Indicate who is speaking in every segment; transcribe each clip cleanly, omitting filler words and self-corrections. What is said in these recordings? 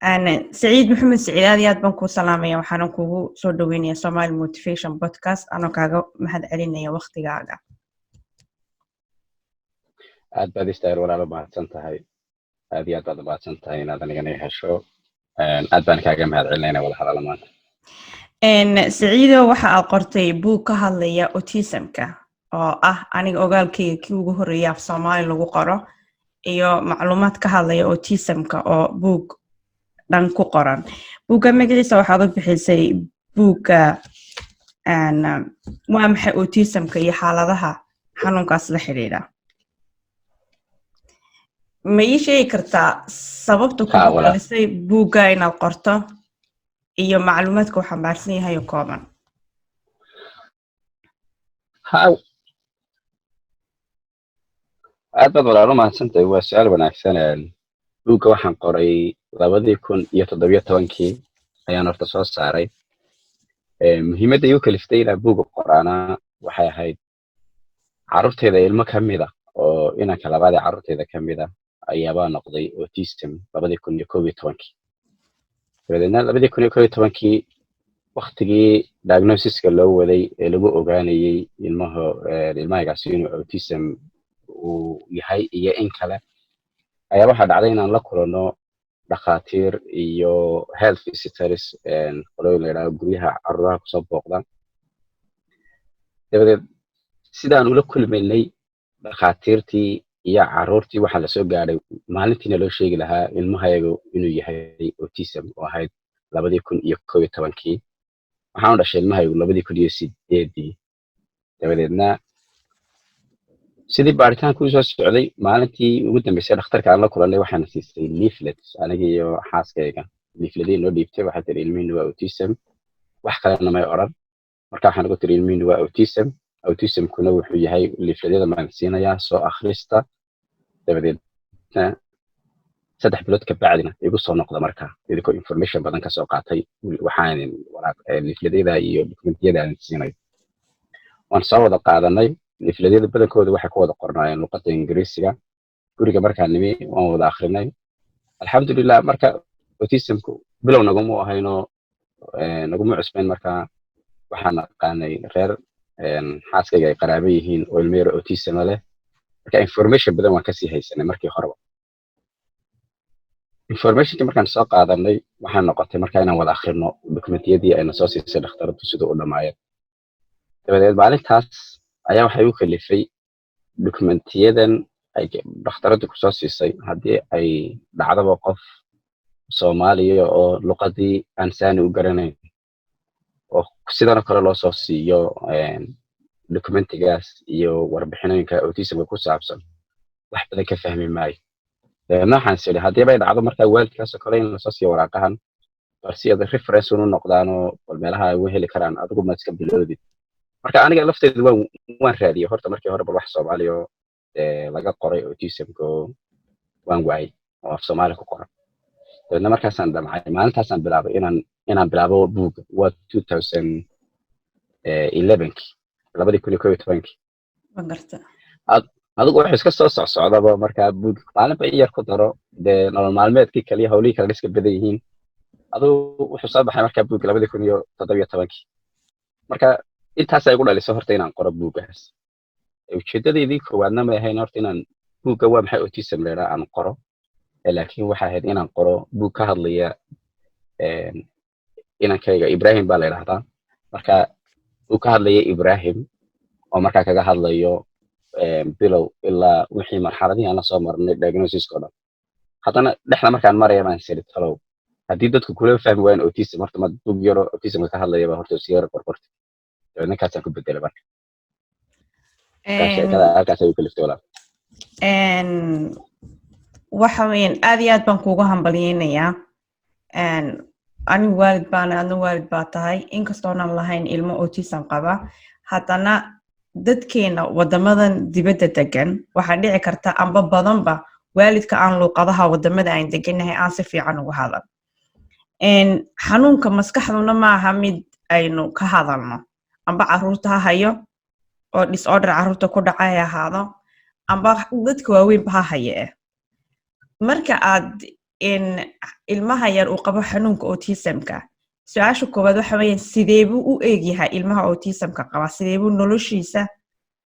Speaker 1: أنا سعيد محمد سعيد هذه بنكو سلامية وحنا كوجو صدقيني سمايل موتيفيشن بودكاست أنا كاجا ما حد علينا يا وقت قاعدة.
Speaker 2: aad baad istaayir walaalo mahadsan tahay aad iyo aad baad mahadsan tahay inaad anigana i hesho aad baan kaaga mahadcelinaynaa wada hadalla maanta
Speaker 1: إن سعيدة وحا قرتي بو كهالية أوتيسمك أنا أقولكي كيو جهرية في سمايل لو قرأ إيو معلومات كهالية أوتيسمك أو بوك دان كو قران بوكا مجلسة وحاضر بحيسي بوكا أن وامحي أوتيسمك إي حالدها حنونكاس لحريرة ma ii sheegi kartaa sababta kugu dhalisay buugga inaad qorto iyo macluumaadka uu xambaarsan yahay oo kooban
Speaker 2: aad baad walaalo mahadsantahay waa su-aal wanaagsan buugga waxaan qoray 2017 ayaan horta soo saaray muhiimadda igu kaliftay inaan buugga qoraana waxay ahayd carruurteeda ilmo ka mida oo inanka labaadee carruurteeda ka mida ayaabaa noqday autism 2011 dabadeedna 2011 waktigii diagnosiska loo waday ee lagu ogaanayay ilmahagaasi inuu autism uu yahay iyo in kale ayaa waxaa dhacday inaan la kulano dhakhaatiir iyo health visitors qolooyin la yidhahdo guryaha carruuraha kusoo booqda dabadeed sidaan ula kulmaynay dhakhaatiirtii iyo carruurtii waxaa lasoo gaadhay maalintiina loo sheegi lahaa ilmahayagu inuu yahay autism oo ahayd 2011 waxaanu dhashay ilmahayagu 2008 dabadeedna sidii baaritaanku u soo socday maalintii ugu dambeysay dhakhtarka aan la kulannay waxaana siisay leaflets aniga iyo xaaskayga leafletadii noo dhiibtay waxaa tiri ilmihiinu waa autism wax kalena may odhan marka waxaan ugu tiri ilmihiinu waa autismkuna wuxuu yahay leafletyada maan siinayaa soo akhrista dabadeedna 3 bilood ka bacdina igu soo noqda markaa idinko information badan ka soo qaatay waxaan leafletyada iyo dokumentiyada aan siinayo waan soo wada qaadanay leafletyada badankooda waxay ku wada qornaayeen luqadda ingiriisiga guriga markaan nimi waan wada akhrinay alxamdulilah marka autismku bilow naguma ahayno naguma cusbayn markaa waxaan naqaanay reer xaaskayga ay qaraabo yihiin oo ilmo yar autism leh marka information badan waan kasii haysanay markii horeba informationka markaan soo qaadanay waxaan noqotay markaa inaan wada akhrino dokumentiyadii ayna soo siisay dhakhtaradu siduu u dhammaayeen dabadeed maalintaas ayaa waxay u kalifay dokumentiyadan ay dhakhtaradu kusoo siisay haddii ay dhacdaba qof soomaaliya oo luqadii aan saani u garanayn oo sidana kale loo soo siiyo dokumentigaas iyo warbixinooyinka autismka ku saabsan wax badan ka fahmi maayo dabeedna waxaan is idhi haddiiba ay dhacdo markaa waalidkaasoo kale in lasoo siiyo waraaqahan balse ada reference unu noqdaanoo bal meelaha ay uga heli karaan adigu ma iska biloodid marka aniga lafteedu waan raadiyey horta markii hore bal wax soomaaliya oo laga qoray autismka waan waayey oo af soomaali ku qoran dabeedna markaasaan damcay maalintaasaan bilaabay inaan bilaabo buugga waa 2011 adigu wuxuu iska soo socsocdaba markaa buug maalinba in yar ku daro dee nolol maalmeedkii kaliya hawlihii kale iska badan yihiin adigu wuxuu soo baxay markaa buugga 2017 marka intaas ay igu dhalisay horta inaan qoro buuggaas ujeedadeedii koowaadna ma ahayn horta inaan buugga waa maxay autism leeraa aan qoro laakiin waxay ahayd inaan qoro buug ka hadlaya inankayga Ibrahim baa la yidhaahdaa marka buug ka hadlaya Ibrahim oo markaa kaga hadlayo bilow ilaa wixii marxaladii aan la soo marnay diagnosiska oo dhan haddana dhexda markaan maraya baan siri talow haddii dadku kula fahmi waayeen autism horta ma buug yaro autismka ka hadlayaba horta siyara qorqorta dabeedna kaasaan ku bedelay marka halkaas ayuu kaliftay walaal
Speaker 1: waxa weyn aad iyo aad baan kuugu hambalyeynayaa anigu waalid baan adna waalid baa tahay inkastoonan lahayn ilmo autism qaba haddana dadkeena wadamadan dibadda degan waxaa dhici karta amba badanba waalidka aan luuqadaha wadamada aan deganahay aan si fiican uga hadal xanuunka maskaxduna maaha mid aynu ka hadalno amba carruurta ha hayo oo disorder carruurta ku dhacay ha ahaado amba dadka waaweynba ha haye marka aad in ilmaha yar uu qabo xanuunka autismka su-aasha koowaad waxa weeyaan sidee buu u eegyahay ilmaha autismka qaba sidee buu noloshiisa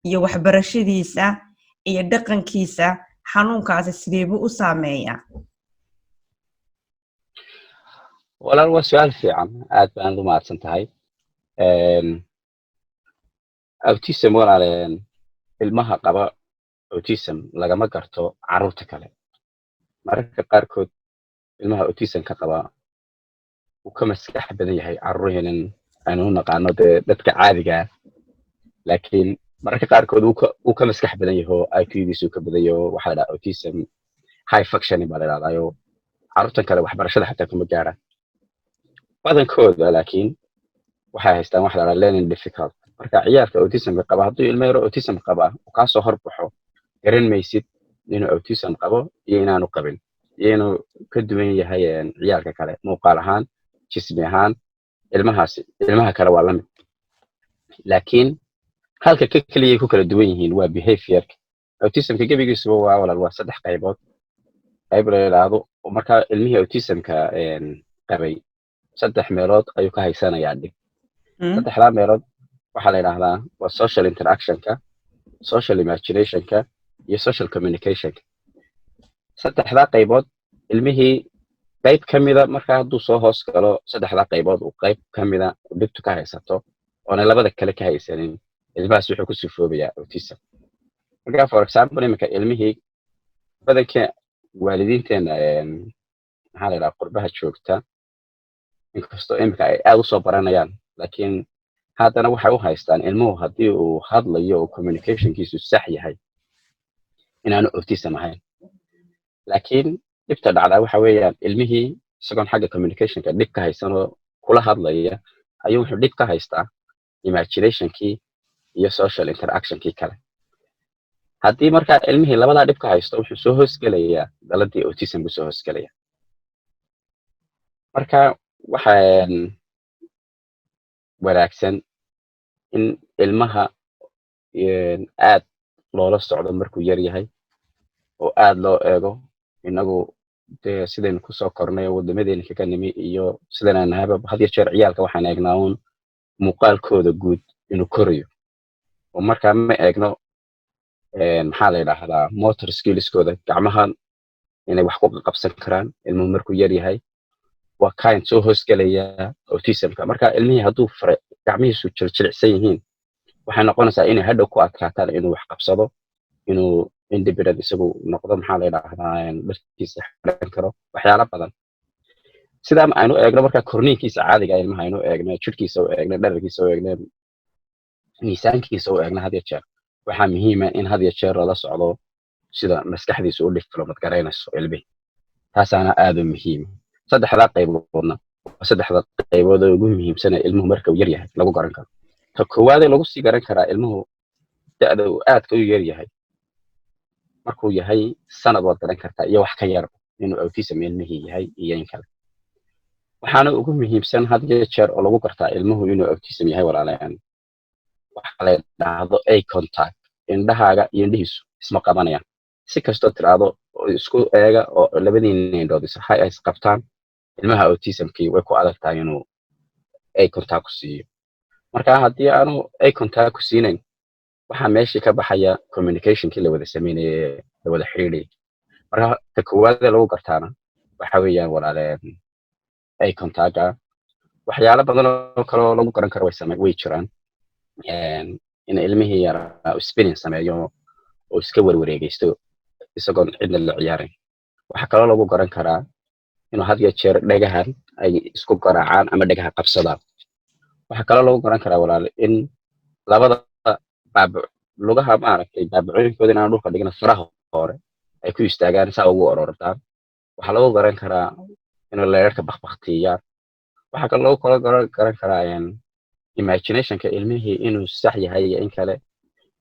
Speaker 1: iyo waxbarashadiisa iyo dhaqankiisa xanuunkaasi sidee buu u saameeyaa
Speaker 2: walaal waa su-aal fiican aad baan u mahadsan tahay autism walaaleen ilmaha qaba autism lagama garto carruurta kale mararka qaarkood ilmaha autismka qaba uu ka maskax badan yahay carruurheenan aynu u naqaano dee dadka caadiga ah laakiin mararka qaarkood uu ka maskax badan yaho IQ-giisu ka badan yaho waxaa la dhahaa autism high functioning baa la dhahdayo carruurtan kale waxbarashada xataa kuma gaaraan badankooda laakiin waxay haystaan waxa la dhahaa learning difficult marka ciyaalka autismka qaba hadduu ilmo yaro autism qaba uu kaasoo horbaxo garan maysid inuu autism qabo iyo inaanu qabin iyo inuu ka duwan yahay ciyaalka kale muuqaal ahaan jismi ahaan ilmaha kale waa lamid laakiin halka keliya ku kala duwan yihiin waa behaviorka autismka gebigiisuba waa walaal waa 3 qaybood qayb la yiraahdo marka ilmihii autismka qabay 3 meelood ayuu ka haysanayaa dhib 3 meelood waxaa la yiraahdaa waa social interactionka social imaginationka iyo social communicationka 3 qaybood ilmihii qayb kamida marka hadduu soo hoos galo 3 qaybood uu qayb kamida dhibtu ka haysato oona labada kale ka haysanin ilmahaas wuxuu ku sifoobayaa autism marka for example imika ilmihii badanka waalidiinteena maxaa la yidhaha qurbaha joogta inkastoo imika ay aad u soo baranayaan laakiin haddana waxay u haystaan ilmuhu haddii uu hadlayo oo communicationkiisu sax yahay inaanu autism ahayn laakiin dhibta dhacdaa waxa weeyaan ilmihii isagoon xagga communicationka dhib ka haysanoo kula hadlaya ayuu wuxuu dhib ka haystaa imaginationkii iyo social interactionkii kale haddii markaa ilmihii labadaa dhib ka haysto wuxuu soo hoosgelayaa daladii autism buu soo hoosgelaya marka waxaa wanaagsan in ilmaha aad loola socdo markuu yar yahay oo aad loo eego inagu dee sidaynu kusoo kornay wadamadeena kaga nimi iyo sidana nahaba had iyo jeer ciyaalka waxaan eegnaa uun muuqaalkooda guud inuu korayo oo markaa ma eegno maxaa la yidhaahdaa motor skillskooda gacmahan inay wax ku qabsan karaan ilmuhu markuu yar yahay waa kind soo hoosgelaya autismka marka ilmihii hadduu gacmihiisu jilicsan yihiin waxay noqonaysaa inay hadhow ku adkaataan inuu wax qabsado inuu independent isagu noqdo maxaa la yidhaahdaa dharkiisa xiran karo waxyaalo badan sidaa aynu eegno marka korniinkiisa caadiga ilmaha aynu eegno jirkiisa u eegno dharkiisa u eegno miisaankiisa u eegno had iyo jeer waxaa muhiima in had iyo jeer lala socdo sida maskaxdiisu u development garaynayso ilmihi taasaana aad u muhiima 3 qayboodna waa 3 qaybood oo ugu muhiimsan ilmuhu marka uu yar yahay lagu garan karo ta koowaad ee lagu sii garan karaa ilmuhu da'da uu aad ka yar yahay markuu yahay sanad waad garan kartaa iyo wax ka yar inuu autism ilmihii yahay iyo in kale waxaana ugu muhiimsan had iyo jeer oo lagu gartaa ilmuhu inuu autism yahay walaalayaan waxa la yidhaahdo eye contact indhahaaga iyo indhihiisu isma qabanayaan si kastoo tiraahdo isku eega oo labadiina indhood is qabtaan ilmaha autismkii way ku adag tahay inuu eye contact ku siiyo marka haddii aanu eye contact ku siinayn waxaa meeshii ka baxaya communicationkii la wada sameynayay la wada xiriirayay marka ta koowaad lagu gartaana waxa weeyaan walaaleen eye contact waxyaalo badan oo kale oo lagu garan karo way jiraan in ilmihii yaraa spinning sameeyo oo iska warwareegaysto isagoon cidna la ciyaarin waxaa kaloo lagu garan karaa inuu had iyo jeer dhagahan ay isku garaacaan ama dhagaha qabsadaan waxaa kaloo lagu garan karaa walaal in labada lugaha maaragtay baabacooyinkooda inaan dhulka dhigna faraha hore ay ku istaagaan saa ugu orordaan waxaa lagu garan karaa inuu leerarka bakbaktiyaan waxaa kaloo lagu garan karaa imaginationka ilmihii inuu sax yahay iyo in kale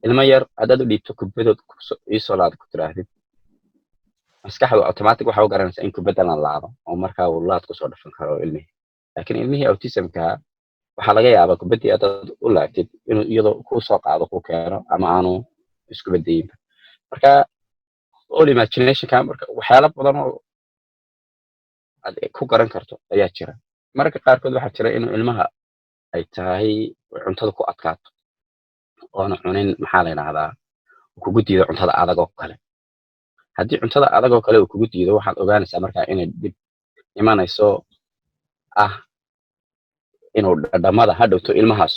Speaker 2: ilmo yar haddaad u dhiibto kubbadood iisoo laad ku tiraahdid maskaxdu automatic waxa u garanaysaa in kubadda la laado oo markaa uu laad kusoo dhafan karo ilmihii laakiin ilmihii autismka waxaa laga yaabaa kubaddii haddaad u laagtid inuu iyadoo kuu soo qaado ku keeno ama aanu isku badayinba marka all imaginationka marka waxyaalo badan oo aad ku garan karto ayaa jira. Mararka qaarkood waxaa jira inuu ilmaha ay tahay cuntada ku adkaato oona cunin maxaa la yidhaahdaa kugu diido cuntada adag oo kale. haddii cuntada adag oo kale uu kugu diido waxaad ogaanaysaa markaa inay dib imanayso ah inuu dhadhamada hadhowto ilmahaas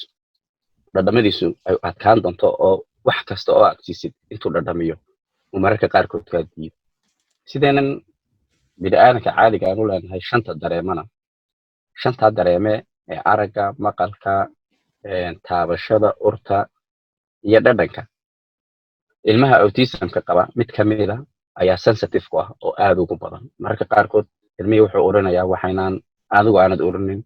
Speaker 2: dhadhamadiisu ay adkaan doonto oo wax kasta oo aad siisid intuu dhadhamiyo uu mararka qaarkood kaa diido. sideenan bini'aadanka caadiga aanu leenahay shantaa dareeme ee aragga, maqalka, taabashada, urta iyo dhadhanka. ilmaha autismka qaba mid ka mid a ayaa sensitive ku ah oo aad ugu badan. mararka qaarkood ilmihii wuxuu oranayaa waxaynaan adigu aanad oranin.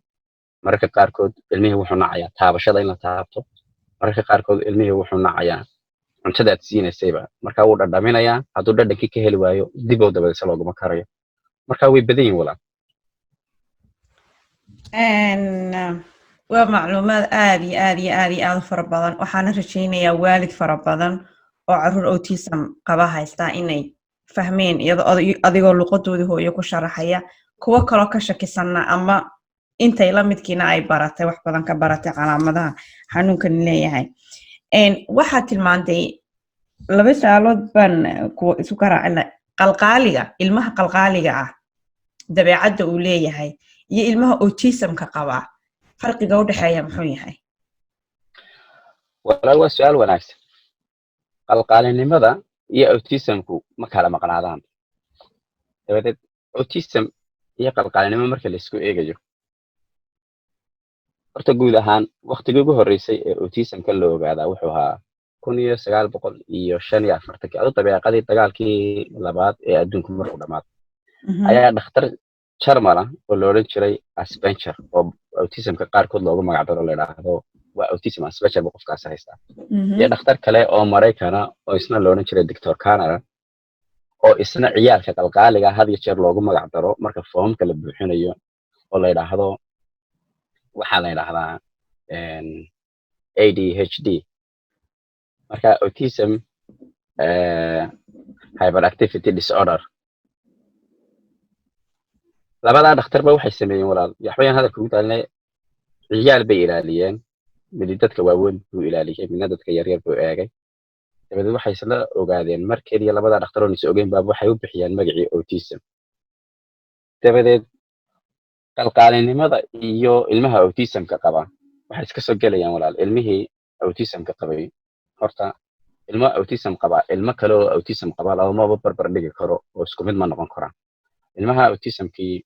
Speaker 2: mararka qaarkood ilmihii wuxuu nacayaa taabashada in la taabto. mararka qaarkood ilmihii wuxuu nacayaa cuntada aad siinaysayba. marka wuu dhadhaminayaa, hadduu dhadhankii ka heli waayo dib oo dabadisa looguma karayo. marka way badan yihin walaal.
Speaker 1: waa macluumaad aad iyo aad iyo aad iyo aad u fara badan. waxaana rajaynayaa waalid fara badan oo caruur autism qaba haystaa inay fahmeen iyadoo adigoo luqadoodii hooyo ku sharaxaya, kuwo kaloo ka shakisanna ama intay la midkiina ay baratay wax badan ka baratay calaamadaha xanuunkan leeyahay. waxaad tilmaantay 2 su'aalood baan isu garaacina. qalqaaliga, ilmaha qalqaaliga ah dabeecadda uu leeyahay iyo ilmaha autismka qaba farqiga u dhaxeeya muxuu yahay?
Speaker 2: walaal waa su'aal wanaagsan. qalqaalinimada iyo autismku ma kala maqnaadaan. dabadeed autism iyo qalqaalinimo marka la isku eegayo, horta guud ahaan waqtigii ugu horreysay ee autismka la ogaadaa wuxuu ahaa 1945 adu dabeeqadii dagaalkii labaad ee adduunku markuu dhammaaday. ayaa dhakhtar Jarmal ah oo la odhan jiray Asperger oo autismka qaarkood loogu magac daro la yidhaahdo waa autism Asperger buu qofkaas haystaa. iyo dhakhtar kale oo Maraykana oo isna la odhan jiray Dr. Kanner oo isna ciyaalka qalqaaliga had iyo jeer loogu magac daro marka foomka la buuxinayo oo la yidhaahdo waxaa la yidhaahdaa ADHD. marka autism hyperactivity disorder. labadaa dhakhtarba waxay sameeyeen walaal yaxbayaan hadalka ugu daalinay ciyaal bay ilaaliyeen. midi dadka waaweyn buu ilaaliyey, midna dadka yaryar buu eegay. dabadeed waxay isla ogaadeen markeediyo labadaa dhakhtar oo is ogeyn baaba waxay u bixiyeen magacii autism. dabadeed qalqaalinimada iyo ilmaha autismka qaba waxay iska soo gelayaan walaal. ilmihii autismka qabay, horta ilmo autism qaba ilmo kale oo autism qaba lamaba barbar dhigi karo oo isku mid ma noqon karaan. ilmaha autismkii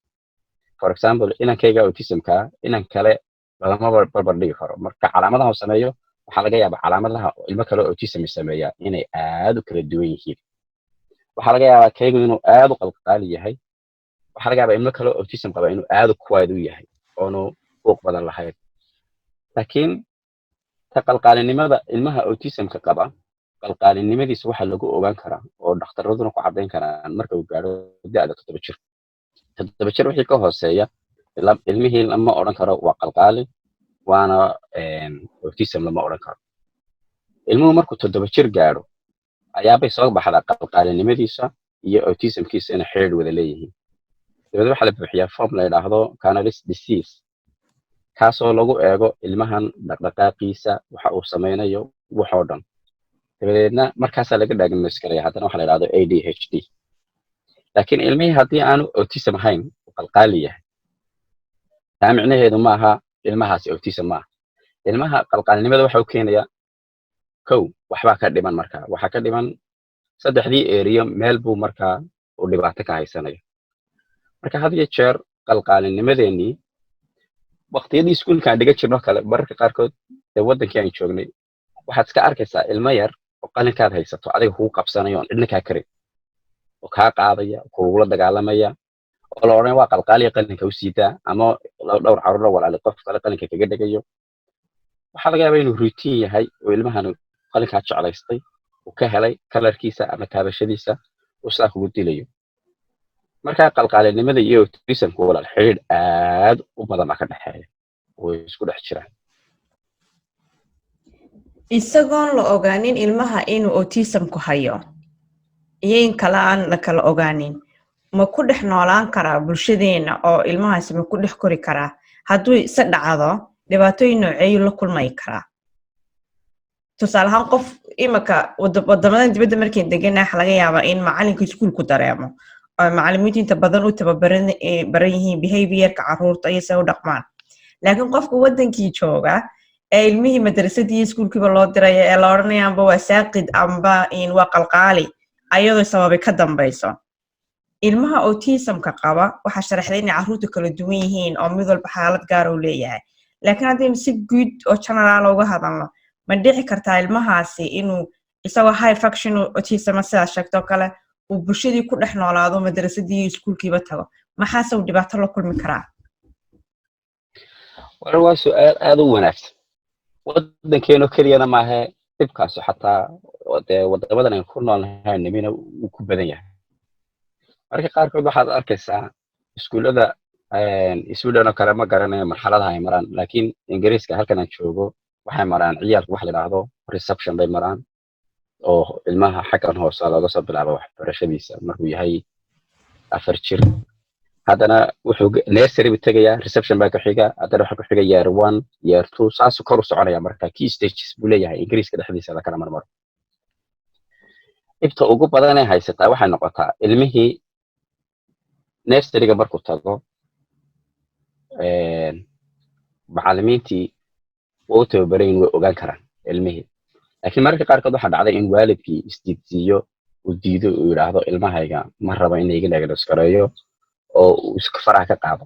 Speaker 2: for example inankayga autismka inan kale lama barbar dhigi karo. marka calaamadaha uu sameeyo waxaa laga yaabaa calaamadaha ilmo kale oo autism sameeya inay aad u kala duwan yihiin. waxaa laga yaabaa kaygu inuu aad u qalqaali yahay. waxaa laga yaabaa ilmo kale oo autism qaba inuu aad u quiet u yahay oonu buuq badan lahayn. laakiin ta qalqaalinimada ilmaha autismka qaba qalqaalinimadiisa waxaa lagu ogaan karaa oo dhakhtaraduna ku caddayn karaan marka uu gaadho da'da 7 jir. 7 jir wixii ka hooseeya ilmihii lama odhan karo waa qalqaali waana autism lama odhan karo. ilmuhu markuu 7 jir gaadho ayaabay soo baxdaa qalqaalinimadiisa iyo autismkiisa inay xiriir wada leeyihiin. dabadeed waxaa la buuxiyaa form la yidhaahdo Canalis disease, kaasoo lagu eego ilmahan dhaqdhaqaaqiisa, waxa uu samaynayo waxoo dhan. dabadeedna markaasaa laga diagnose karaya haddana waxa la yidhahdo ADHD. laakiin ilmihii haddii aanu autism ahayn uu qalqaali yahay, taa micnaheedu ma aha ilmahaasi autism maaha. ilmaha qalqaalinimada waxa uu keenayaa kow waxbaa ka dhiman. markaa waxaa ka dhiman 3 eriyo meel buu markaa uu dhibaato ka haysanaya. marka had iyo jeer qalqaalinimadeenii waqtiyadii iskuulkaan dhiga jirno kale mararka qaarkood ee waddankii aan joognay waxaad iska arkaysaa ilmo yar oo qalinkaad haysato adiga kugu qabsanayo oon cidna kaa karin oo kaa qaadaya kugula dagaalamaya oo la odhan waa qalqaaliya qalinka u siidaa ama dhowr caruur walaali qof kale qalinka kaga dhegayo. waxaa laga yaabaa inuu routine yahay oo ilmahan qalinkaa jeclaystay uu ka helay kalarkiisa ama taabashadiisa uu sidaa kugu dilayo. markaa qalqaalinimada iyo autismku walaal xiriir aad u badan baa ka dhexeeya, way isku dhex jiraan.
Speaker 1: isagoon la ogaanin ilmaha inuu autismku hayo iyo in kale aan la kala ogaanin, ma ku dhex noolaan karaa bulshadeena oo ilmahaasi ma ku dhex kori karaa hadduu isa dhacdo dhibaatooyin nooceeyu la kulmay karaa tusaale ahaan qof imika wadamadan dibadda markay deganaah laga yaabaa in macalinka iskuulku dareemo oo macalimiintu inta badan u tababaran yihiin behaviorka caruurta iyo se u dhaqmaan laakiin qofka wadankii jooga ee ilmihii madrasadii iskuulkiiba loo diraya ee la odhanaya amba waa saaqid amba waa qalqaali ayadoo sababi ka dambayso ilmaha autismka qaba waxaa sharaxday inay caruurta kala duwan yihiin oo mid walba xaalad gaar uu leeyahay laakiin haddaynu si guud oo general uga hadalno ma dhici kartaa ilmahaasi inuu isagoo high function autism sidaa sheegto kale uu bulshadii ku dhex noolaado madrasadii iyo iskuulkiiba tago maxaase uu dhibaato la kulmi karaa
Speaker 2: waa su'aal aad u wanaagsan waddankeenu keliyana maahe dhibkaasi xataa dee wadamadan aynu ku noolnahay nimina uu ku badan yahay marka qaarkood waxaad arkaysaa iskuullada Sweden oo kale ma garanayo marxaladaha ay maraan laakiin ingiriiska halkan aan joogo waxay maraan ciyaalka wax la yidhaahdo reception bay maraan oo ilmaha xaggan hoose looga soo bilaabo waxbarashadiisa markuu yahay 4 jir haddana wuxuu nursery buu tegayaa reception baa ku xiga haddana waxa ku xiga year 1 year 2 saas kor u soconaya marka key stages buu leeyahay ingiriiska dhexdiisa la kala marmar inta ugu badan ay haysataa waxay noqotaa ilmihii nurseryga markuu tago macallimiintii oo tababareyn way ogaan karaan ilmihii laakiin marka qaarkood waxaa dhacday in waalidkii isdiidsiiyo uu diido uu yidhaahdo ilmahayga ma rabo in iga diagnoskareeyo oo uu iska faraha ka qaado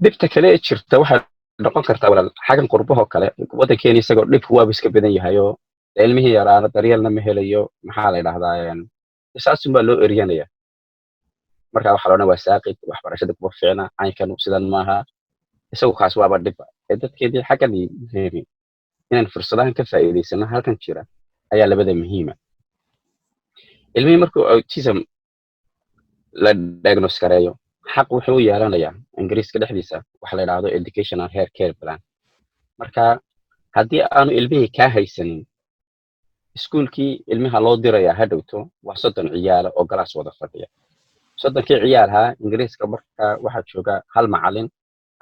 Speaker 2: dhibta kale ee jirta waxay noqon kartaa walaal xagan qurbaho kale waddankeena isagoo dhibku waaba iska badan yahay oo ilmihii yaraana daryeelna ma helayo maxaa la yidhaahdaa isaasun baa loo eryanaya marka waxa loona waa saaqid waxbarashada kuma fiicna caynkan sidan maaha isagu kaas waaba dhib dadkeedii xaggan reebin inaan fursadahan ka faa'iidaysano halkan jira ayaa labada muhiima ilmihii markuu autism la diagnose gareeyo xaq wuxuu u yeelanayaa ingiriiska dhexdiisa waxa la yidhaahdo educational health care plan marka haddii aanu ilmihii kaa haysanin iskuulkii ilmaha loo diraya hadhowto waa 30 ciyaalo oo galaas wada fadhiya 30kii ciyaalaha ingiriiska marka waxaa jooga hal macallin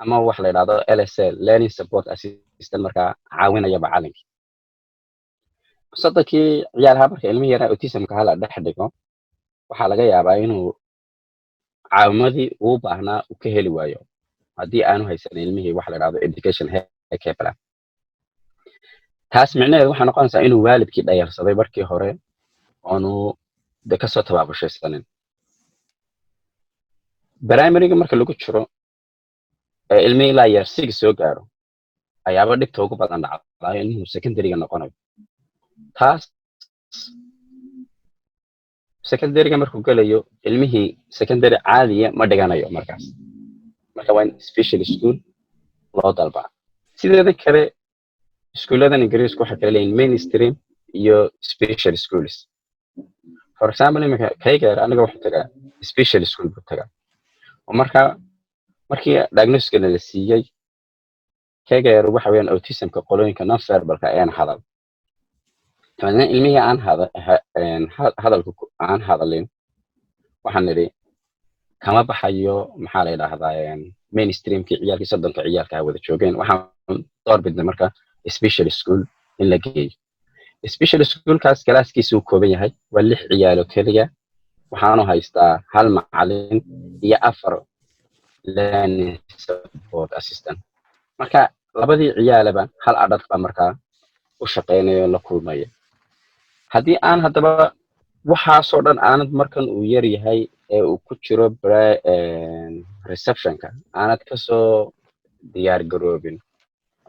Speaker 2: ama wax la yidhaahdo LSL learning support assistant marka caawinaya macallinka 30kii ciyaalaha marka ilmihi yaraa autismka hala dhex dhigo waxaa laga yaabaa inuu caawimadii uu baahnaa uu ka heli waayo haddii aanu haysan ilmihii wax la yidhaahdo education health care plan taas micnaheedu waxay noqonaysaa inuu waalidkii dhayalsaday markii hore oonu kasoo tabaabushaysanin primaryga marka lagu jiro ilmihii ilaa year 6 soo gaaro ayaaba dhibta ugu badan dhacdaa inuu secondaryga noqonayo taas secondaryga markuu galayo ilmihii secondary caadiya ma dhiganayo marka waa in special school loo dalbaa sideeda kale iskuuladan ingiriisku waxay kala leeyihiin mainstream iyo special schools for example imika kayga aniga waxaan tagaa special school buu tagaa oo markii diagnosis la siiyay kayga waxa weeyaan autismka qolooyinka non verbalka ayaan hadal taana ilmihii aan hadalku aan hadalin waxaan nidhi kama baxayo maxaa la yidhaahdaa mainstreamkii ciyaalkii 30 ciyaalka wada joogeen waxaan door bidnay marka special school in la geeyo special schoolkaas galaaskiisu kooban yahay waa 6 ciyaalo kaliya waxaanu haystaa hal macallin iyo 4 learning support assistant marka labadii ciyaalaba hal adad baa markaa u shaqeynayo la kulmaya haddii aan haddaba waxaasoo dhan aanad markan uu yar yahay ee uu ku jiro receptionka aanad kasoo diyaar garoobin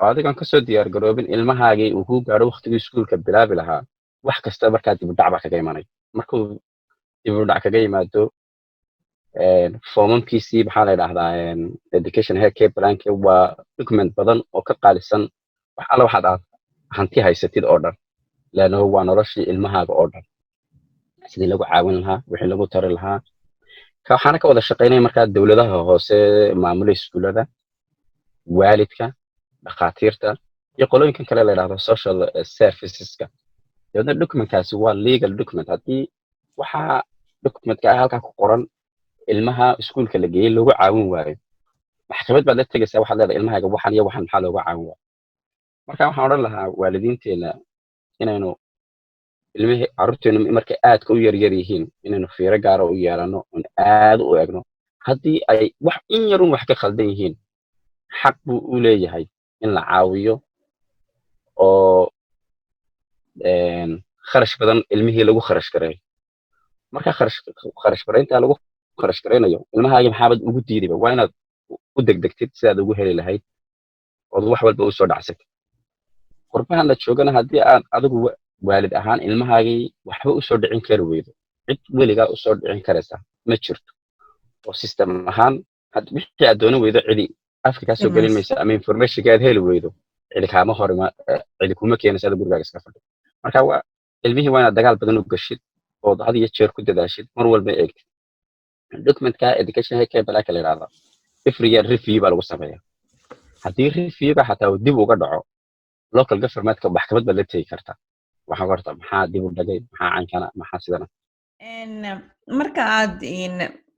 Speaker 2: oo adigan kasoo diyaar garoobin ilmahaagii uu ku gaadho waqtigii iskuulka bilaabi lahaa wax kasta markaa dib u dhac baa kaga imanay markuu dib u dhac kaga yimaado foomamkiisii maxaa la yidhaahdaa education health care plank waa document badan oo ka qaalisan wax alla waxaad aad hanti haysatid oo dhan leano waa noloshii ilmahaaga oo dhan sidii lagu caawin lahaa wixii lagu tari lahaa waxaana ka wada shaqeynaya markaa dowladaha hoose maamulay iskuulada waalidka dhakhaatiirta iyo qolooyinkan kale la yidhaahdo social serviceska dabadna documentkaasi waa legal document haddii waxaa documentka halkaa ku qoran ilmaha iskuulka la geeyey loogu caawin waayo maxkamad baad la tegaysaa waxaad leedahay ilmahaaga waxan iyo waxan maxaa looga caawin waayo marka waxaan odhan lahaa waalidiinteena inaynu ilmihii carruurteenu markay aadka u yaryar yihiin inaynu fiiro gaara u yeelano oon aad u eegno haddii ay wax in yarun wax ka khaldan yihiin xaq buu u leeyahay in la caawiyo oo kharash badan ilmihii lagu kharash gareeyo marka kharash garaynta lagu kharash garaynayo ilmahaagi maxaabad ugu diidayba waa inaad u degdegtid sidaad ugu heli lahayd ood wax walba u soo dhacsatid qurbahan la joogana haddii aad adigu waalid ahaan ilmahaagii waxba u soo dhicin kari weydo cid weligaa u soo dhicin karaysa ma jirto oo system ahaan wixii aad doonan weydo cidi afka kaa soo gelin maysa ama informationka aad heli weydo cidi kaama horima cidi kuma keenaysa ada gurigaaga iska fadhi marka waa ilmihii waa inaad dagaal badan u gashid ood had iyo jeer ku dadaashid mar walba eegtid documentka education hekebalaka la yidhahda every year review baa lagu sameeyaa haddii reviewga xataa uu dib uga dhaco local governmentka maxkamad baad la tegi kartaa waxaa horta maxaa dib u dhagay maxaa cankana maxaa sidana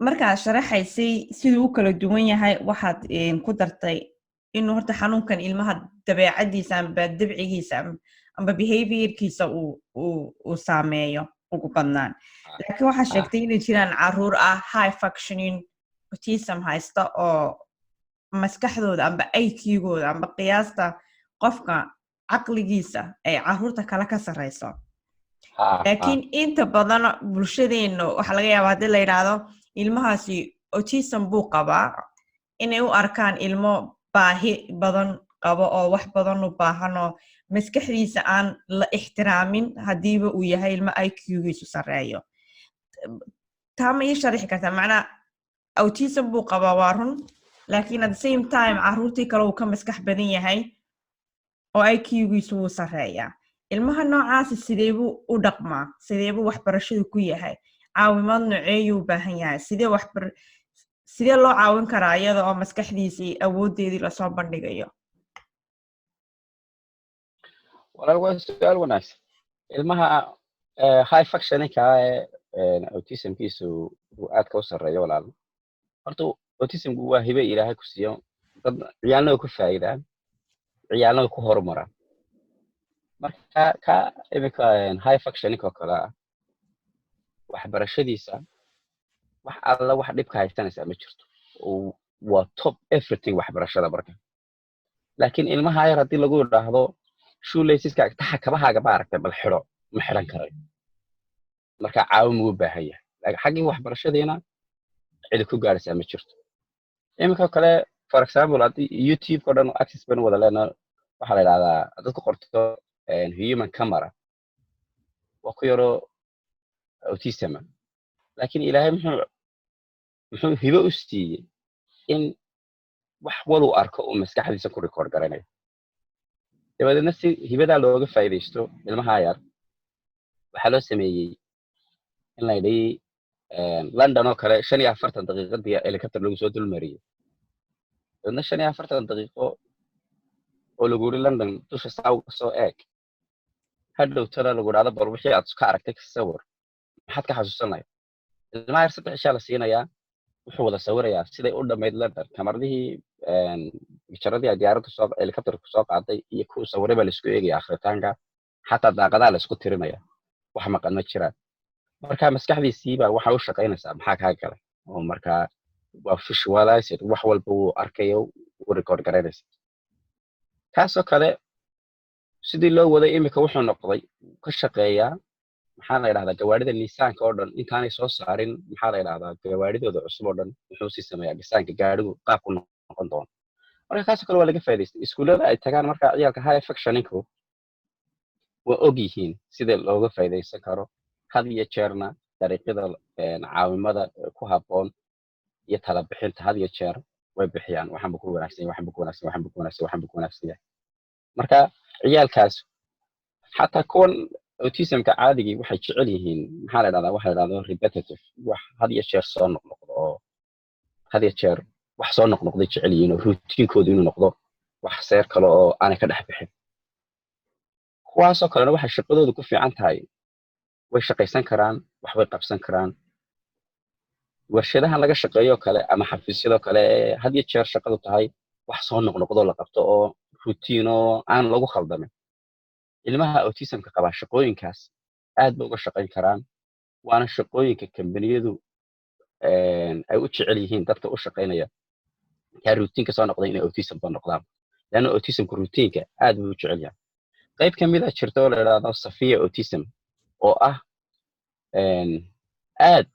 Speaker 1: markaad sharaxaysay siduu u kala duwan yahay waxaad ku dartay inuu horta xanuunkan ilmaha dabeecadiisa amba dabcigiisa amba behaviorkiisa uu saameeyo ugu badnaan laakiin waxaa sheegtay inay jiraan caruur high functioning autism haysta oo maskaxdooda amba IQ-gooda amba qiyaasta qofka caqligiisa ay caruurta kale ka sarreyso laakiin inta badan bulshadeenu waxa laga yaabaa haddii la yidhaahdo ilmahaasi autism buu qabaa inay u arkaan ilmo baahi badan qabo oo wax badan u baahan oo maskaxdiisa aan la ixtiraamin haddiiba uu yahay ilmo IQ-giisu sarreeyo taa ma ii sharixi kartaa macnaa autism buu qabaa waa run laakiin at the same time caruurtii kale uu ka maskax badan yahay oo IQ-giisu wuu sarreeyaa ilmaha noocaasi sidee buu u dhaqmaa sidee buu waxbarashadu ku yahay caawimaad nooceeyuu u baahan yahay sidee loo caawin karaa iyada oo maskaxdiisii awooddeedii lasoo bandhigayo
Speaker 2: walaal waa su'aal wanaagsan ilmaha high functioningka autismkiisu uu aadka u sarreeyo walaal horta autismku waa hibe ilaahay ku siiyo dad ciyaalna ku faa'iidaan ciyaalna ku horumaraan marka ka imika high functioning oo kale waxbarashadiisa wax alla wax dhibka haystanaysa ma jirto waa top everything waxbarashada marka laakiin ilmaha yar haddii lagu yidhaahdo shoelaceska taxa kabahaaga maaragtay bal xidho ma xidhan karayo marka caawin uu baahan yahay laakiin xaggii waxbarashadiina cid ku gaaraysa ma jirto imika kale for example haddii YouTube oo dhan access ban wada leena waxa la yiraahdaa dadku qorto human camera waa ku yaro autism laakiin ilaahay muxuu hibo u siiyey in wax wadu arko oo maskaxdiisa ku record garanayo dabadeedna si hibadaa looga faa'iidaysto ilmaha yar waxaa loo sameeyey in la yidhi London oo kale 45 daqiiqadii helicopter lagu soo dulmariyay dabadeedna 45 daqiiqo oo lagu yiri London dusha soo eeg hadhow tala lagu dhahdo bal wixii aad ka aragtay ka sawir maxaad ka xasuusanay ilmaha yar 3 isha la siinayaa wuxuu wada sawirayaa siday u dhamayd London kamaradihii bijaradii diyaaradda soo helicopter ku soo qaaday iyo ku sawiraba la isku eegay akhritaanka xataa daaqadaha la isku tirinaya wax maqan ma jiraan marka maskaxdiisiiba waxa uu shaqaynaysaa maxaa ka kale oo marka waa visualized wax walba uu arkayo uu record garaynaysa kaasoo kale sidii loo waday imika wuxuu noqday ka shaqeeyaa maxaa la yiraahdaa gawaarida niisaanka oo dhan intaanay soo saarin maxaa la yiraahdaa gawaaridooda cusub oo dhan wuxuu si sameeyaa niisaanka gaarigu qaab ku noqon doono marka kaasoo kale waa laga faa'iidaystay iskuulada ay tagaan marka ciyaalka high functioningku waa og yihiin sida looga faa'iidaysan karo had iyo jeerna dariiqada caawimada ku habboon iyo tala bixinta had iyo jeer way bixiyaan waxaan ku wanaagsan marka ciyaalkaas xataa kuwan autismka caadiga waxay jecel yihiin maxaa la yiraahdaa waxa la yiraahdo repetitive wax had iyo jeer soo noqnoqdo oo had iyo jeer wax soo noqnoqday jecel yihiin oo routinkoodu inuu noqdo wax seer kale oo aanay ka dhex bixin kuwaasoo kalena waxay shaqadoodu ku fiican tahay way shaqaysan karaan wax way qabsan karaan warshadahan laga shaqeeyo kale ama xafiisyadoo kale had iyo jeer shaqadu tahay wax soo noqnoqdoo la qabto oo routine oo aan lagu khaldamin. ilmaha autismka qaba shaqooyinkaas aad bay uga shaqayn karaan, waana shaqooyinka kambaniyadu ay u jecel yihiin dadka u shaqaynaya kaa routiinka soo noqday inay autism ba noqdaan, leanna autismka routiinka aad buu u jecel yahay. qayb ka mid a jirta oo la idhaahdo safiya autism oo ah aad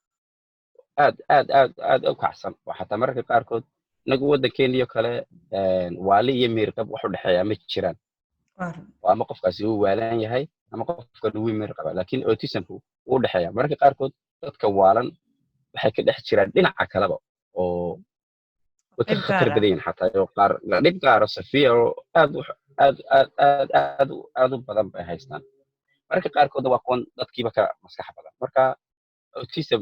Speaker 2: aad u kacsan oo xataa mararka qaarkood inagu waddankeeniyo kale waali iyo miirqab wax u dhexeeya ma jiraan, oo ama qofkaasi uu waalan yahay ama qofkan uu miir qaba, laakiin autismku wuu dhexeeya. mararka qaarkood dadka waalan waxay ka dhex jiraan dhinaca kaleba oo way ka khatar badan yihiin xataa oo qaar dhib gaaro safiya oo aad u badan bay haystaan. mararka qaarkoodna waa kuwan dadkiiba ka maskax badan. marka autism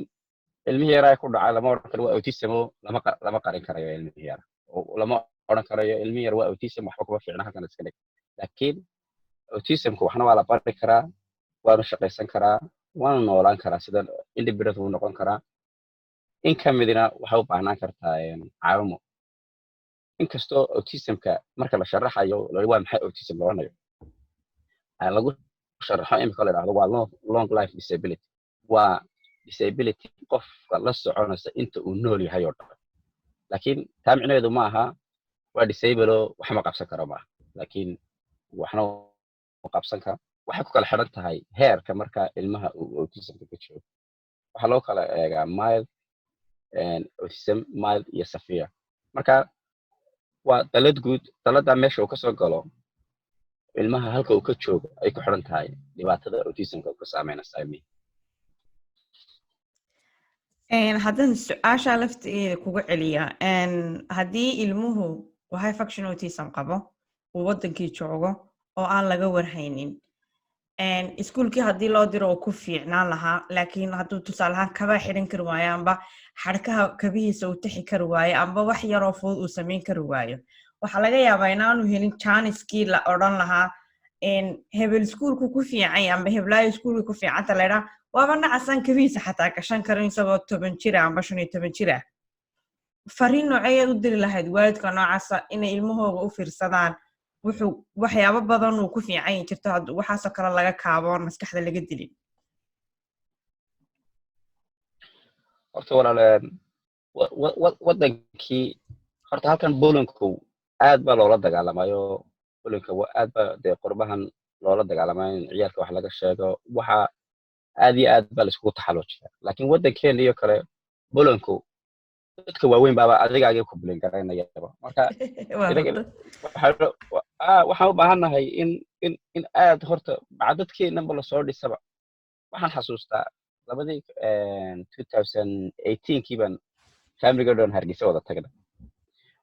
Speaker 2: ilmihii yaraa ku dhacay lama odhan karo waa autism oo lama qarin karayo ilmihii yara, oo lama odhan karayo ilmihii yar waa autism waxba kuma fiicna halkan iska dhig. laakiin autismka waxna waa la bari karaa, waanu shaqaysan karaa, waanu noolaan karaa, sida independent wuu noqon karaa. in ka midina waxay u baahnaan kartaa caawimo. inkastoo autismka marka la sharaxayo waa maxay autism la odhanayo lagu sharaxo imika la idhahdo waa long life disability, waa disability qofka la soconaysa inta uu nool yahay oo dhan. laakiin taa micnaheedu ma aha waa disable oo waxma qabsan karo maaha, laakiin waxna qabsan kara. waxay ku kala xidhan tahay heerka marka ilmaha uu autismka ka joogo. waxaa loo kala eegaa mild autism, mild iyo severe. marka waa dalad guud, daladaa meesha uu kasoo galo ilmaha halka uu ka joogo ay ku xidhan tahay dhibaatada autismka uu ka saameynaysa ilmihi.
Speaker 1: haddaan su-aasha lafteeda kuga celiya, haddii ilmuhu high function autism qabo uu waddankii joogo oo aan laga warhaynin, iskuulkii haddii loo diro oo ku fiicnaan lahaa, laakiin hadduu tusaale ahaan kabaa xidhan kari waayo amba xadhkaha kabihiisa uu tixi kari waayo amba wax yaroo fudud uu samayn kari waayo, waxaa laga yaabaa inaanu helin jaaniskii la odhan lahaa hebel iskuulku ku fiican amba heblaayo iskuulka ku fiicanta laydhaa waaba nacasaan kabihiisa xataa gashan karin isagoo 10 jir amba 15 jir ah. fariin nooceeyaad u diri lahayd waalidka noocaasa inay ilmahooga u fiirsadaan waxyaabo badan uu ku fiican jirto waxaasoo kale laga kaaboon maskaxda laga dilin?
Speaker 2: horta walaaleen waddankii horta halkan Polandku aad baa loola dagaalamayo. Polandka aad baa dee qurbahan loola dagaalamayo in ciyaalka wax laga sheego, waxa aad iyo aad baa la iskugu taxalluujiyaa. laakiin waddankeena iyo kale Polandku dadka waaweyn baaba adigaagii ku bulin garaynayaba. marka waxaan u baahannahay in aad horta bacdadkeenanba lasoo dhisaba. waxaan xasuustaa 2018kii baan familiga dhan Hargeysa wada tagnay.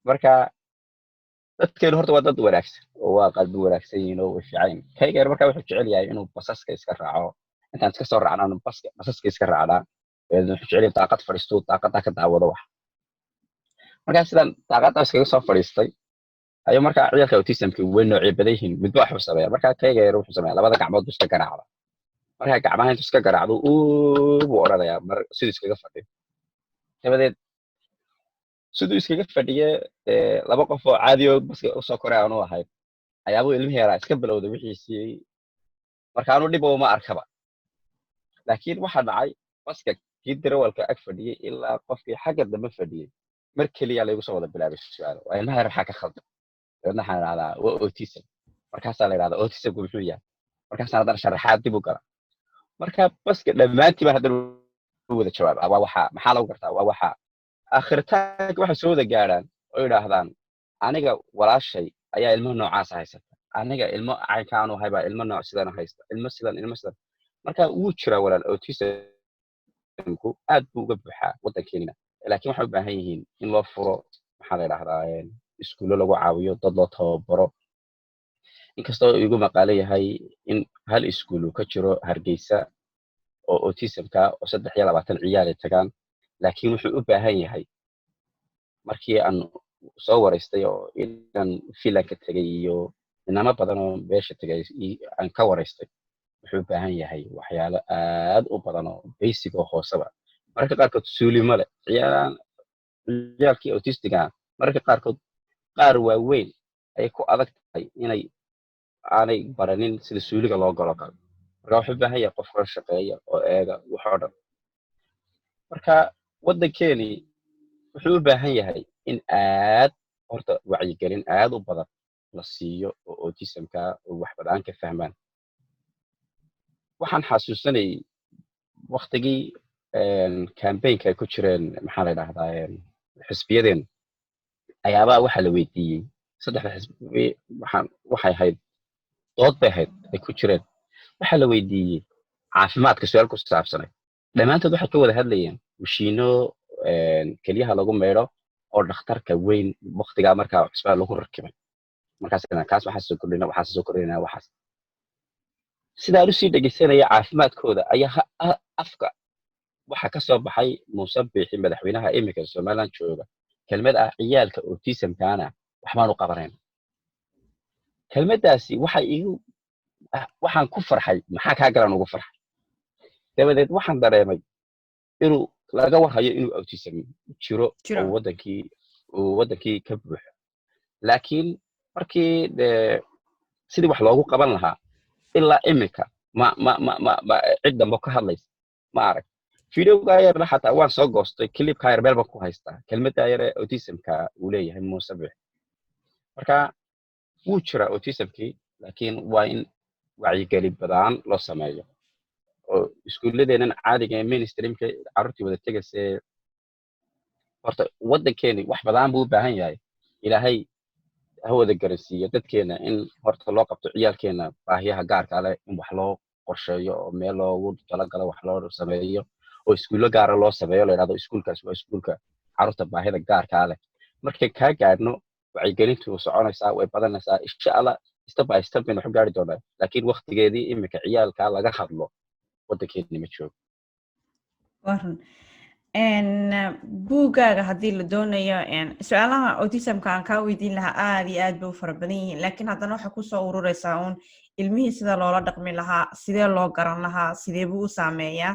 Speaker 2: marka dadkeenu horta waa dad wanaagsan oo waa qalbi wanaagsan yihiin oo way fiican yihiin. kayga markaa wuxuu jecel yahay inuu basaska iska raaco, intaan iska soo raacnaan basaska iska raacnaa, wuxuu jecel yahay daaqad fadhiisto, daaqada ka daawado wax. markaa sidaan daaqada iskaga soo fadhiistay ayuu markaa ciyaalka autismka way noocyo badan yihiin, midba waxuu sameeyaa. markaa kayga wuxuu sameeyaa labada gacmood iska garaacda. markaa gacmaha intuu iska garaacdo buu odhanayaa siduu iskaga fadhiyo. dabadeed siduu iskaga fadhiye laba qof oo caadi oo baska usoo koray aanu ahayn ayaabuu ilmihii yaraa iska bilowday wixiisii. marka aanu dhib uma arkaba. laakiin waxaa dhacay baska kii darawalka ag fadhiyey ilaa qofkii xagga dambe fadhiyey mar keliya laygu soo wada bilaabay su'aalo. waa ilmaha yar maxaa ka khaldan? dabeedna waxaan idhahdaa waa autism. markaasaa la idhahdaa autismku muxuu yahay? markaasaan haddana sharaxaad dib u gala. marka baska dhammaantiiba haddana wada jawaaba waa waxa maxaa lagu gartaa waa waxa aakhiritaanka waxay soo wada gaadhaan oo yidhaahdaan aniga walaashay ayaa ilmo noocaas haysata, aniga ilmo caynkaanu haybaa ilmo nooc sidan haysta, ilmo sidan. marka wuu jiraa walaal autismku aad buu uga buuxaa waddankeenina. laakiin waxay u baahan yihiin in loo furo maxaa la idhahdaa iskuullo lagu caawiyo, dad loo tababaro. inkastoo igu maqaalo yahay in hal iskuul uu ka jiro Hargeysa oo autismka oo 23 ciyaal ay tagaan, laakiin wuxuu u baahan yahay markii aan soo waraystay oo inaan filanka tagay iyo inama badan oo beesha tagay aan ka waraystay, wuxuu u baahan yahay waxyaalo aad u badan oo basic oo hoosaba mararka qaarkood suuli male ciyaalkii autistiga mararka qaarkood qaar waaweyn ay ku adag tahay inay aanay baranin sida suuliga loo galo kale marka wuxuu u baahan yahay qof ka shaqeeya oo eega wax oo dhan marka waddankeeni wuxuu u baahan yahay in aad horta wacyigelin aad u badan la siiyo oo autismka oo wax badan ka fahmaan waxaan xasuusanayay waqtigii campaignka ay ku jireen maxaa la yidhahdaa xisbiyadeen ayaabaa waxaa la weydiiyey saddexda xisbi waxay ahayd dood bay ahayd ay ku jireen waxaa la weydiiyey caafimaadka su-aal ku saabsanay dhammaantood waxay ka wada hadlayeen mashiino kelyaha lagu meydho oo dhakhtarka weyn waqtigaa markaa cusbaa lagu rakibay markaas kaas waxaa soo kordhina waxaa soo kordhina waxaas sidaan u sii dhegeysanaya caafimaadkooda ayaa afka waxaa ka soo baxay muuse biixi madaxweynaha iminka somaliland jooga kelmad ah ciyaalka autismkaana waxbaan u qabanayn kelmaddaasi waxaan ku farxay maxaa kaa galan ugu farxay dabadeed waxaan dareemay inuu laga warhayo inuu autism jiro oo wadankii ka buuxo laakiin markii sidii wax loogu qaban lahaa ilaa iminka cid dambe ka hadlaysa ma arag videoga yarna xataa waan soo goostay clipka yar meel baan ku haystaa kelmadda yar ee autismka uu leeyahay muuse biixi marka wuu jira autismkii laakiin waa in wacyigelin badan loo sameeyo oo iskuuladeenan caadiga ee mainstreamka carruurtii wada tegaysa horta waddankeeni wax badan buu u baahan yahay ilaahay ha wada garansiiyo dadkeena in horta loo qabto ciyaalkeena baahiyaha gaarka leh in wax loo qorsheeyo oo meel loogu talagalo wax loo sameeyo oo iskuulo gaara loo sameeyo la yidhahdo iskuulkaas waa iskuulka carruurta baahida gaarka leh markay kaa gaadhno wacyigelintu soconaysaa way badanaysaa insha allah step by step baynu wax gaari doonaa laakiin waqtigeedii iminka ciyaalka laga hadlo waddankeeni ma joogo
Speaker 1: buuggaaga haddii la doonayo su-aalaha autismka aan kaa weydiin lahaa aad iyo aad bay u fara badan yihiin laakiin haddana waxaa kusoo ururaysaa uun ilmihii sida loola dhaqmi lahaa sidee loo garan lahaa sidee buu u saameeyaa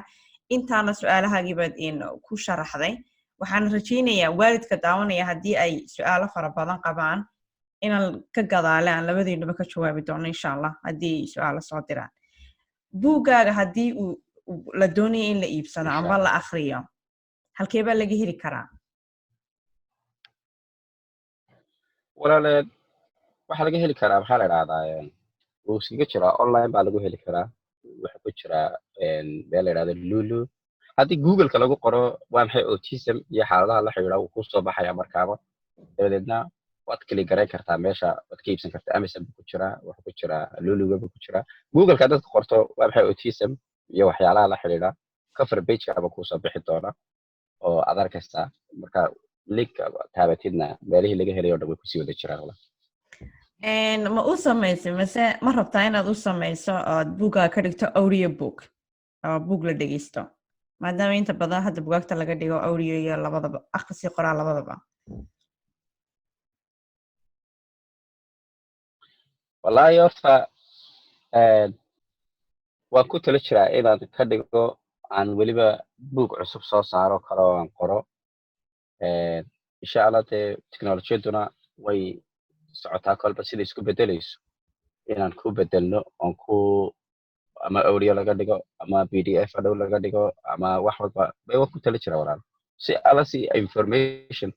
Speaker 1: intaana su-aalahaagiibaad ku sharaxday waxaan rajaynayaa waalidka daawanaya haddii ay su-aalo fara badan qabaan inaan ka gadaale aan labadeenuba ka jawaabi doono insha allah haddii ay su-aalo soo diraan buuggaaga haddii la doonayo in la iibsado amba la akriyo halkee baa laga heli karaa
Speaker 2: walaaleed waxaa laga heli karaa maxaa la idhahdaa wuu iskaga jiraa online baa lagu heli karaa waxaa ku jiraa meel la yidhahdo lulu haddii googleka lagu qoro waa maxay autism iyo xaaladaha la xidhiidha wuu kusoo baxaya markaaba dabadeedna waad kali garayn kartaa meesha waad ka iibsan kartaa amazon buu ku jiraa waxa ku jiraa luluga buu ku jiraa googleka dadka qorto waa maxay autism iyo waxyaalaha la xidhiidha cover pagekaaba kusoo bixi doona oo aad arkaysaa marka linka taabatidna meelihii laga helayo dhan way kusii wada jiraan
Speaker 1: ma u samaysay mase ma rabtaa inaad u samayso ood buuggaa ka dhigto audio book oo buug la dhegeysto maadaama inta badan hadda bugaagta laga dhigo audio iyo labadaba akhrisii qoraa labadaba
Speaker 2: wallaahi horta waan ku tala jiraa inaan ka dhigo aan weliba buug cusub soo saaro kale oo aan qoro insha allah dee teknolojiyaduna way socotaa kolba sida isku bedelayso inaan ku bedelno oon ama audio laga dhigo ama pdf adhow laga dhigo ama wax walba waan ku tala jira walaal si alla si information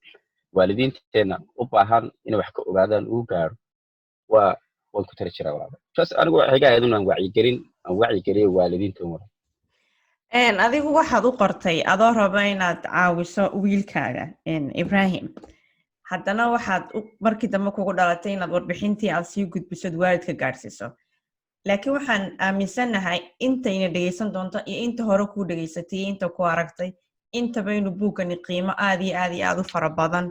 Speaker 2: waalidiinteena u baahan inay wax ka ogaadaan uu gaaro waan ku tala jira walaal just anigu waxay ka ahayd inaan wacyigeliyo waalidiinta walaal
Speaker 1: adigu waxaad u qortay adoo raba inaad caawiso wiilkaaga Ibrahim haddana waxaad markii dambe kugu dhalatay inaad warbixintii aad sii gudbisad waalidka gaarsiiso laakiin waxaan aaminsanahay intayna dhageysan doonto iyo inta hore ku dhageysatay inta ku aragtay intaba inuu buugani qiimo aad iyo aad u fara badan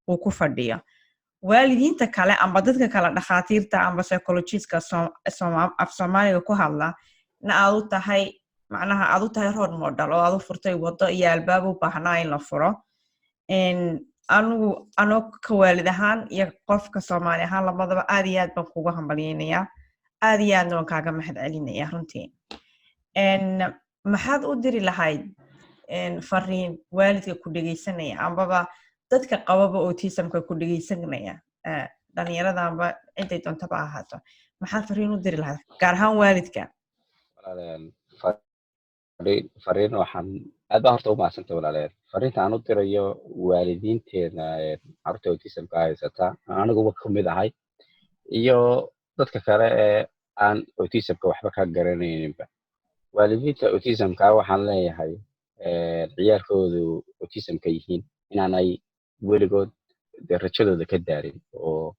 Speaker 1: uu ku fadhiyo waalidiinta kale amba dadka kale dhakhaatiirta amba psychologist-ka af Soomaaliga ku hadla na aad u tahay macnaha aad u tahay role model oo aad u furtay wado iyo albaab u baahnaa in la furo anoo ka waalid ahaan iyo qofka Soomaali ahaan labadaba aad iyo aad baan kugu hambalyeynaya aad iyo aadna waan kaaga mahadcelinaya runtii maxaad u diri lahayd fariin waalidka ku dhegeysanaya ambaba dadka qababa autismka ku dhegeysanaya dhalinyaradanba ciday doontaba ahaato maxaad fariin u diri lahayd gaar ahaan waalidka
Speaker 2: fariin waxaan aad baa horta u mahadsantay walaalayaal fariinta aan u dirayo waalidiinteena carruurta autismka haysata aniguba ka mid ahay iyo dadka kale ee aan autismka waxba ka garanayninba waalidiinta autismka waxaan leeyahay ciyaalkoodu autismka yihiin inaanay weligood rajadooda ka daarin oo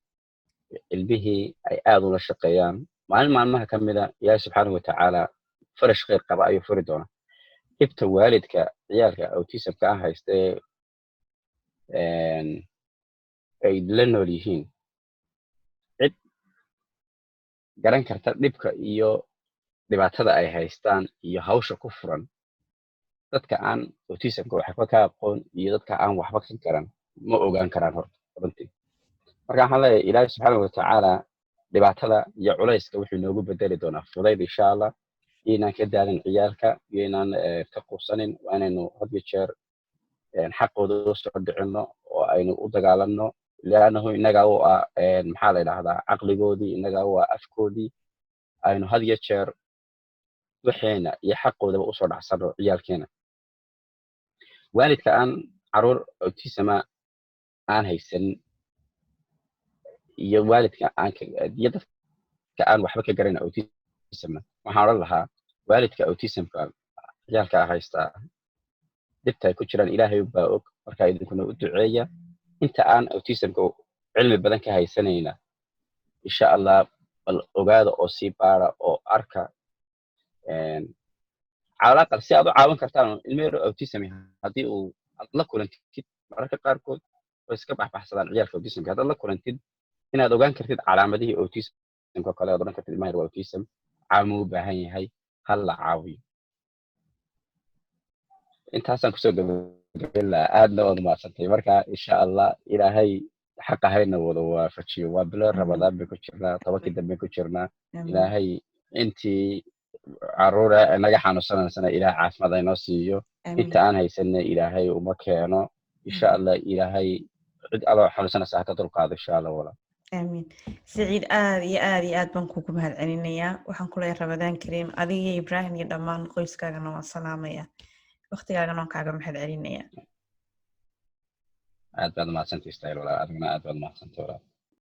Speaker 2: ilmihii ay aad ula shaqeeyaan maalin maalmaha ka mida ilaahi subxaanahu watacaala farash khayr qaba ayuu furi doonaa dhibta waalidka ciyaalka autismka ah haystee ay la nool yihiin cid garan karta dhibka iyo dhibaatada ay haystaan iyo hawsha ku furan dadka aan autismka waxba ka aqoon iyo dadka aan waxba ka garan ma ogaan karaan horta runtii marka waxaan leeyahay ilaahi subxaanahu watacaala dhibaatada iyo culayska wuxuu inoogu bedeli doonaa fudayd insha allah inaan ka daalin ciyaalka iyo inaan ka quusanin waa inaynu had iyo jeer xaqooda u soo dhicino oo aynu u dagaalanno liannahu innaga u ah maxaa la yidhahdaa caqligoodii innaga u ah afkoodii aynu had iyo jeer waxeena iyo xaqoodaba usoo dhacsano ciyaalkeena waalidka aan caruur autisma aan haysanin iyo waalidka iyo dadka aan waxba ka garan autismna waxaan odhan lahaa waalidka autismka ciyaalka haystaa dhibta ay ku jiraan ilaahay baa og markaa idinkuna u duceeya inta aan autismka cilmi badan ka haysanayna insha allah bal ogaada oo sii baara oo arka calaaqal si aad u caawin kartaan ilmeero autism haddii uu aad la kulantid mararka qaarkood way iska baxbaxsadaan ciyaalka autismka haddaad la kulantid inaad ogaan kartid calaamadihii autismka kale aad odhan kartid ilmaha waa autism caawimo u baahan yahay hal la caawiyo intaasaan kusoo gabagabayn lahaa aadna waad umahadsantay marka insha allah ilaahay xaqa hayna wada waafajiyo waa bilo ramadaan bay ku jirnaa tobankii dambe ku jirnaa ilaahay intii caruura naga xanuunsanaysana ilaah caafimaad aynoo siiyo inta aan haysanna ilaahay uma keeno insha allah ilaahay cid aloo xanuunsanaysa ha ka dulqaado insha allah walaa
Speaker 1: آمين سعيد آد بان كوكو مهد عنينيا وحان كولاي رمضان كريم أدي إبراهيم يدمان قويس كاغنو السلامية وقتي كاغنو كاغا مهد عنينيا
Speaker 2: aad baad mahadsantahay istaayl walaa adiguna aad baad mahadsantahay walaa